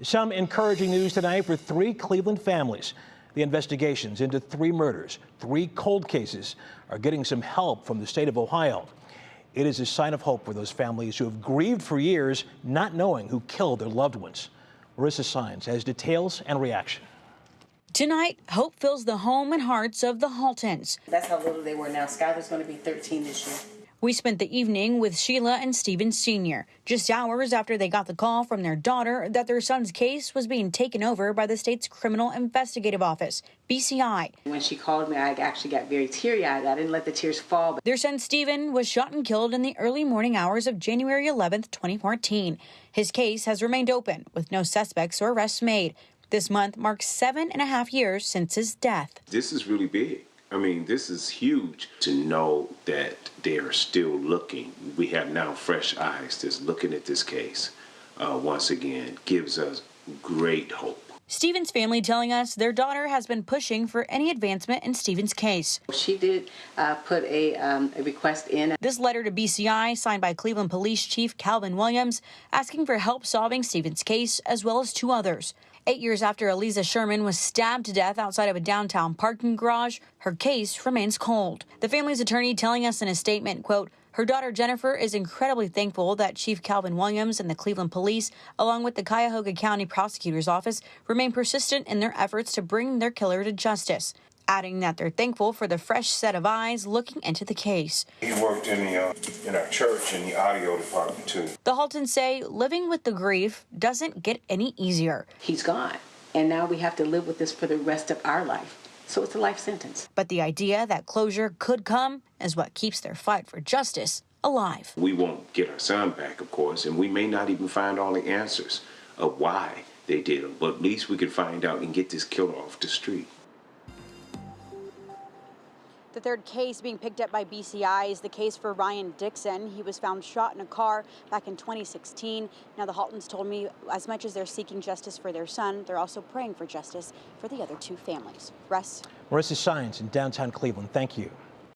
Some encouraging news tonight for 3 Cleveland families. The investigations into 3 murders, 3 cold cases, are getting some help from the state of Ohio. It is a sign of hope for those families who have grieved for years, not knowing who killed their loved ones. Marissa Sines has details and reaction. Tonight, hope fills the home and hearts of the Haltons. That's how little they were now. Skylar's going to be 13 this year. We spent the evening with Sheila and Stephen Sr., just hours after they got the call from their daughter that their son's case was being taken over by the state's Criminal Investigative Office, BCI. When she called me, I actually got very teary-eyed. I didn't let the tears fall. Their son Stephen was shot and killed in the early morning hours of January 11th, 2014. His case has remained open, with no suspects or arrests made. This month marks 7.5 years since his death. This is really big. I mean, this is huge to know that they are still looking. We have now fresh eyes just looking at this case. Once again, gives us great hope. Stephen's family telling us their daughter has been pushing for any advancement in Stephen's case. She did put a request in. This letter to BCI, signed by Cleveland Police Chief Calvin Williams, asking for help solving Stephen's case, as well as 2 others. 8 years after Aliza Sherman was stabbed to death outside of a downtown parking garage, her case remains cold. The family's attorney telling us in a statement, quote, her daughter Jennifer is incredibly thankful that Chief Calvin Williams and the Cleveland Police, along with the Cuyahoga County Prosecutor's Office, remain persistent in their efforts to bring their killer to justice, adding that they're thankful for the fresh set of eyes looking into the case. He worked in our church in the audio department too. The Haltons say living with the grief doesn't get any easier. He's gone, and now we have to live with this for the rest of our life. So it's a life sentence. But the idea that closure could come is what keeps their fight for justice alive. We won't get our son back, of course, and we may not even find all the answers of why they did it, but at least we can find out and get this killer off the street. The third case being picked up by BCI is the case for Ryan Dixon. He was found shot in a car back in 2016. Now, the Haltons told me as much as they're seeking justice for their son, they're also praying for justice for the other 2 families. Russ? Marissa Sines in downtown Cleveland, thank you.